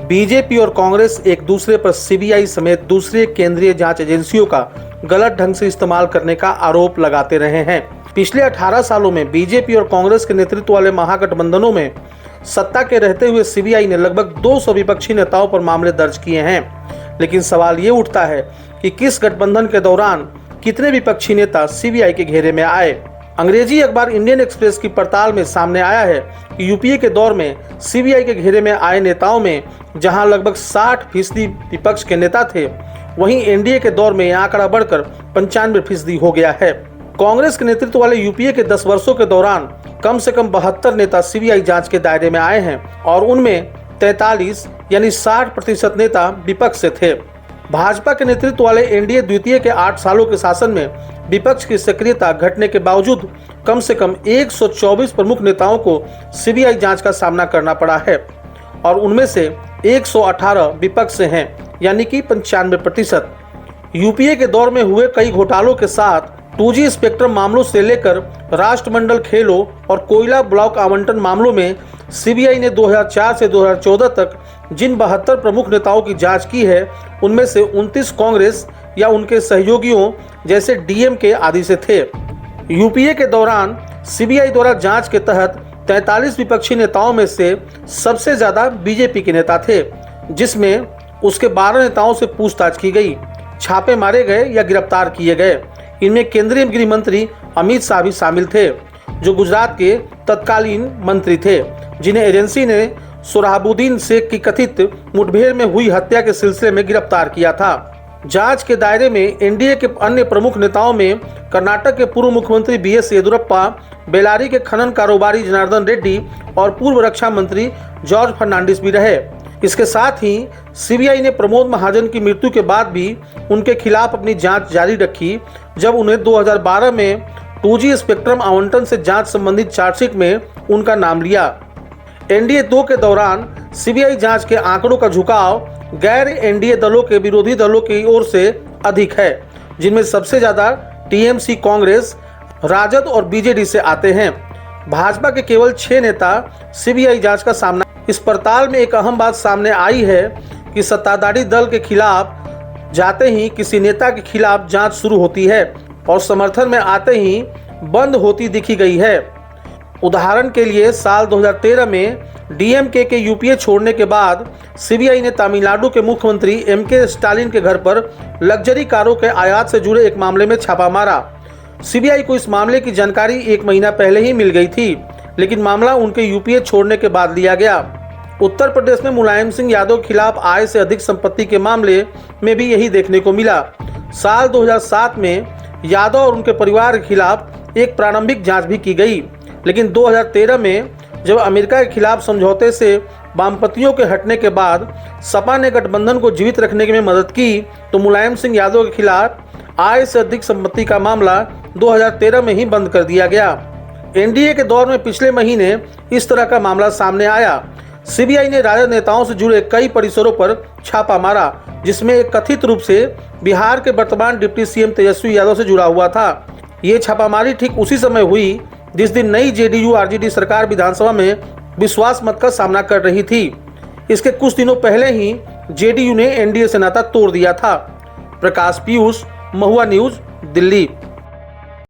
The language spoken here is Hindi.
बीजेपी और कांग्रेस एक दूसरे पर सीबीआई समेत दूसरे केंद्रीय जांच एजेंसियों का गलत ढंग से इस्तेमाल करने का आरोप लगाते रहे हैं। पिछले 18 सालों में बीजेपी और कांग्रेस के नेतृत्व वाले महागठबंधनों में सत्ता के रहते हुए सीबीआई ने लगभग 200 विपक्षी नेताओं पर मामले दर्ज किए हैं। लेकिन सवाल ये उठता है कि किस गठबंधन के दौरान कितने विपक्षी नेता सीबीआई के घेरे में आए। अंग्रेजी अखबार इंडियन एक्सप्रेस की पड़ताल में सामने आया है कि यूपीए के दौर में सीबीआई के घेरे में आए नेताओं में जहां लगभग 60% विपक्ष के नेता थे, वहीं एनडीए के दौर में यह आंकड़ा बढ़कर 95% हो गया है। कांग्रेस के नेतृत्व वाले यूपीए के 10 वर्षों के दौरान कम से कम 72 नेता सीबीआई जांच के दायरे में आए हैं और उनमें 43 यानी 60% नेता विपक्ष से थे। भाजपा के नेतृत्व वाले एनडीए द्वितीय के 8 सालों के शासन में विपक्ष की सक्रियता घटने के बावजूद कम से कम 124 प्रमुख नेताओं को सीबीआई जांच का सामना करना पड़ा है और उनमें से 118 विपक्ष से हैं, यानी कि 95%। यूपीए के दौर में हुए कई घोटालों के साथ 2G स्पेक्ट्रम मामलों से लेकर राष्ट्रमंडल खेलों और कोयला ब्लॉक आवंटन मामलों में सीबीआई ने 2004 से 2014 तक जिन 72 प्रमुख नेताओं की जांच की है, उनमें से 29 कांग्रेस या उनके सहयोगियों जैसे डीएमके आदि से थे। यूपीए के दौरान सीबीआई द्वारा जांच के तहत 43 विपक्षी नेताओं में से सबसे ज्यादा बीजेपी के नेता थे, जिसमें उसके 12 नेताओं से पूछताछ की गई, छापे मारे गए या गिरफ्तार किए गए। इनमें केंद्रीय गृह मंत्री अमित शाह भी शामिल थे, जो गुजरात के तत्कालीन मंत्री थे, जिन्हें एजेंसी ने सोहराबुद्दीन शेख की कथित मुठभेड़ में हुई हत्या के सिलसिले में गिरफ्तार किया था। जांच के दायरे में एनडीए के अन्य प्रमुख नेताओं में कर्नाटक के पूर्व मुख्यमंत्री बीएस येदियुरप्पा, बेल्लारी के खनन कारोबारी जनार्दन रेड्डी और पूर्व रक्षा मंत्री जॉर्ज फर्नांडिस भी रहे। इसके साथ ही सीबीआई ने प्रमोद महाजन की मृत्यु के बाद भी उनके खिलाफ अपनी जांच जारी रखी, जब उन्हें 2012 में 2G स्पेक्ट्रम आवंटन से जांच संबंधित चार्जशीट में उनका नाम लिया। एनडीए 2 के दौरान सीबीआई जांच के आंकड़ों का झुकाव गैर एनडीए दलों के विरोधी दलों की ओर से अधिक है, जिनमें सबसे ज्यादा टीएमसी, कांग्रेस, राजद और बीजेडी से आते हैं। भाजपा के केवल 6 नेता सीबीआई जांच का सामना। इस पड़ताल में एक अहम बात सामने आई है कि सत्ताधारी दल के खिलाफ जाते ही किसी नेता के खिलाफ जांच शुरू होती है और समर्थन में आते ही बंद होती दिखी गई है। उदाहरण के लिए साल 2013 में डीएमके के यूपीए छोड़ने के बाद सीबीआई ने तमिलनाडु के मुख्यमंत्री एमके स्टालिन के घर पर लग्जरी कारों के आयात से जुड़े एक मामले में छापा मारा। सीबीआई को इस मामले की जानकारी 1 महीना पहले ही मिल गई थी, लेकिन मामला उनके यूपीए छोड़ने के बाद लिया गया। उत्तर प्रदेश में मुलायम सिंह यादव के खिलाफ आय से अधिक संपत्ति के मामले में भी यही देखने को मिला। साल 2007 में यादव और उनके परिवार के खिलाफ एक प्रारंभिक जांच भी की गई, लेकिन 2013 में जब अमेरिका के खिलाफ समझौते से वामपंथियों के हटने के बाद सपा ने गठबंधन को जीवित रखने में मदद की, तो मुलायम सिंह यादव के खिलाफ आय से अधिक संपत्ति का मामला 2013 में ही बंद कर दिया गया। एनडीए के दौर में पिछले महीने इस तरह का मामला सामने आया। सीबीआई ने राजद नेताओं से जुड़े कई परिसरों पर छापा मारा, जिसमें एक कथित रूप से बिहार के वर्तमान डिप्टी सीएम तेजस्वी यादव से जुड़ा हुआ था। ये छापामारी ठीक उसी समय हुई जिस दिन नई जेडीयू आरजेडी सरकार विधानसभा में विश्वास मत का सामना कर रही थी। इसके कुछ दिनों पहले ही जेडीयू ने एनडीए से नाता तोड़ दिया था। प्रकाश पीयूष, महुआ न्यूज, दिल्ली।